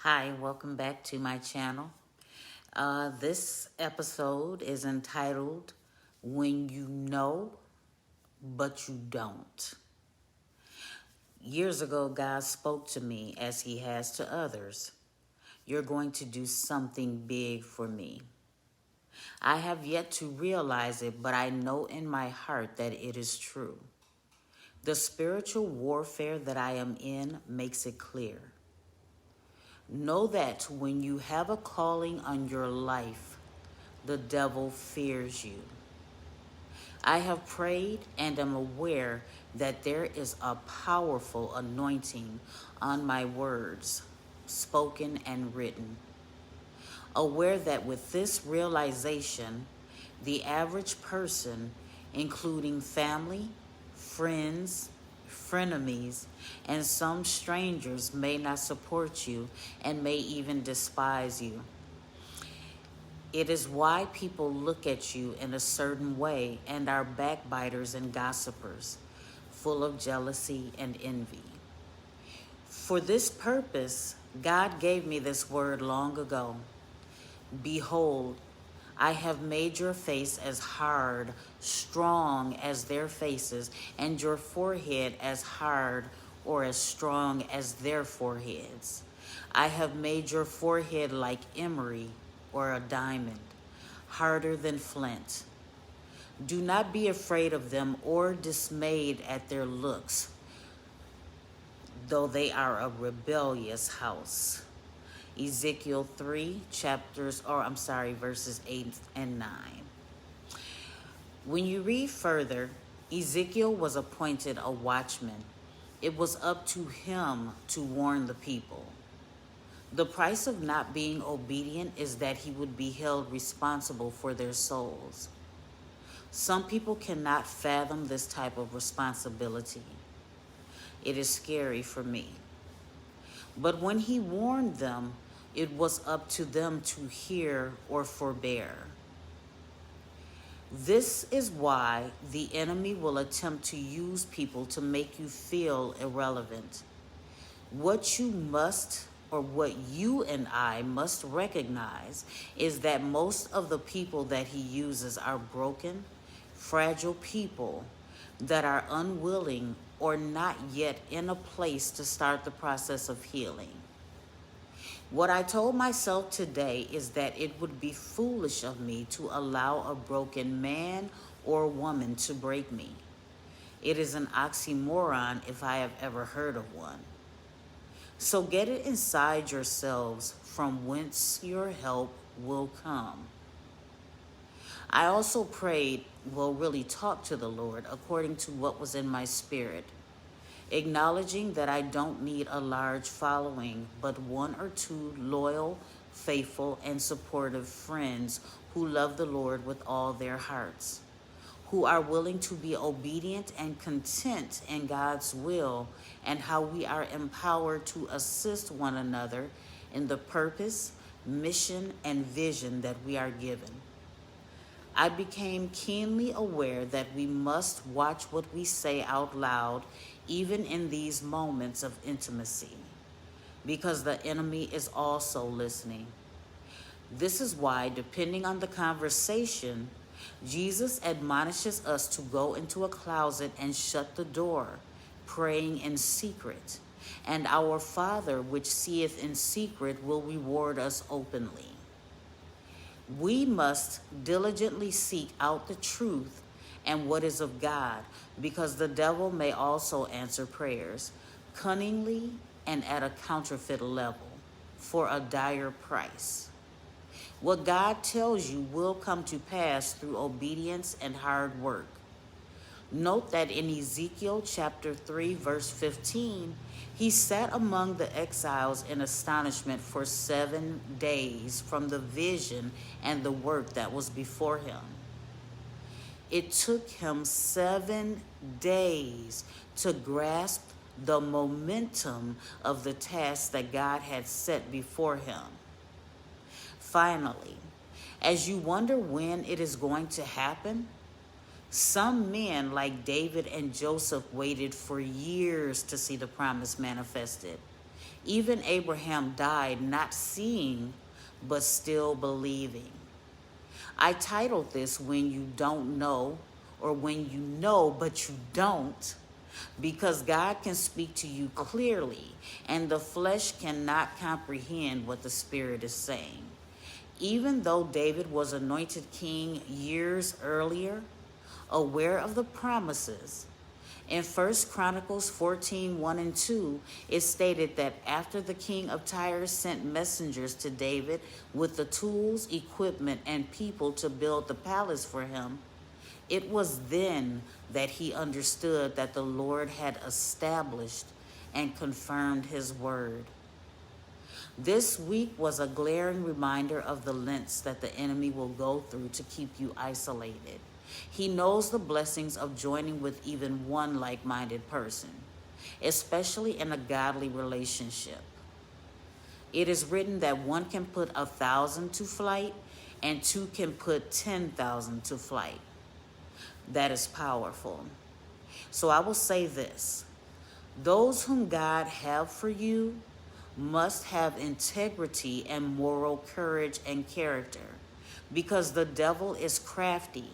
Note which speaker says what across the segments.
Speaker 1: Hi, welcome back to my channel. This episode is entitled When You Know, But You Don't. Years ago, God spoke to me as He has to others. You're going to do something big for me. I have yet to realize it, but I know in my heart that it is true. The spiritual warfare that I am in makes it clear. Know that when you have a calling on your life, the devil fears you. I have prayed and am aware that there is a powerful anointing on my words, spoken and written. Aware that with this realization, the average person, including family, friends, frenemies, and some strangers may not support you and may even despise you. It is why people look at you in a certain way and are backbiters and gossipers, full of jealousy and envy. For this purpose, God gave me this word long ago. Behold, I have made your face as hard, strong as their faces, and your forehead as hard or as strong as their foreheads. I have made your forehead like emery or a diamond, harder than flint. Do not be afraid of them or dismayed at their looks, though they are a rebellious house. Ezekiel 3, verses 8 and 9. When you read further, Ezekiel was appointed a watchman. It was up to him to warn the people. The price of not being obedient is that he would be held responsible for their souls. Some people cannot fathom this type of responsibility. It is scary for me. But when he warned them, it was up to them to hear or forbear. This is why the enemy will attempt to use people to make you feel irrelevant. What you and I must recognize is that most of the people that he uses are broken, fragile people that are unwilling or not yet in a place to start the process of healing. What I told myself today is that it would be foolish of me to allow a broken man or woman to break me. It is an oxymoron if I have ever heard of one. So get it inside yourselves from whence your help will come. I also talked to the Lord according to what was in my spirit, acknowledging that I don't need a large following, but one or two loyal, faithful, and supportive friends who love the Lord with all their hearts, who are willing to be obedient and content in God's will, and how we are empowered to assist one another in the purpose, mission, and vision that we are given. I became keenly aware that we must watch what we say out loud, even in these moments of intimacy, because the enemy is also listening. This is why, depending on the conversation, Jesus admonishes us to go into a closet and shut the door, praying in secret, and our Father which seeth in secret will reward us openly. We must diligently seek out the truth and what is of God, because the devil may also answer prayers cunningly and at a counterfeit level for a dire price. What God tells you will come to pass through obedience and hard work. Note that in Ezekiel chapter 3, verse 15, he sat among the exiles in astonishment for 7 days from the vision and the work that was before him. It took him 7 days to grasp the momentum of the task that God had set before him. Finally, as you wonder when it is going to happen, some men like David and Joseph waited for years to see the promise manifested. Even Abraham died not seeing, but still believing. I titled this When You Don't Know, or When You Know But You Don't, because God can speak to you clearly, and the flesh cannot comprehend what the Spirit is saying. Even though David was anointed king years earlier, aware of the promises, in 1 Chronicles 14:1 and 2, it stated that after the king of Tyre sent messengers to David with the tools, equipment, and people to build the palace for him, it was then that he understood that the Lord had established and confirmed his word. This week was a glaring reminder of the lengths that the enemy will go through to keep you isolated. He knows the blessings of joining with even one like-minded person, especially in a godly relationship. It is written that one can put 1,000 to flight and two can put 10,000 to flight. That is powerful. So I will say this: those whom God have for you must have integrity and moral courage and character, because the devil is crafty,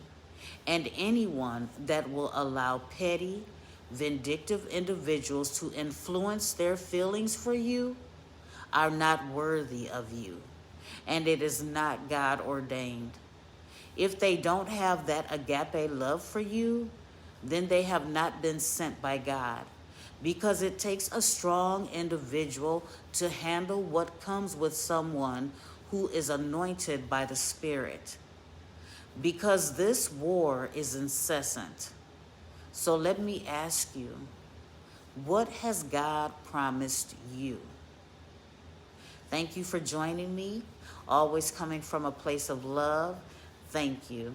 Speaker 1: and anyone that will allow petty, vindictive individuals to influence their feelings for you are not worthy of you, and it is not God ordained. If they don't have that agape love for you, then they have not been sent by God, because it takes a strong individual to handle what comes with someone who is anointed by the Spirit, because this war is incessant. So let me ask you, what has God promised you? Thank you for joining me, always coming from a place of love. Thank you.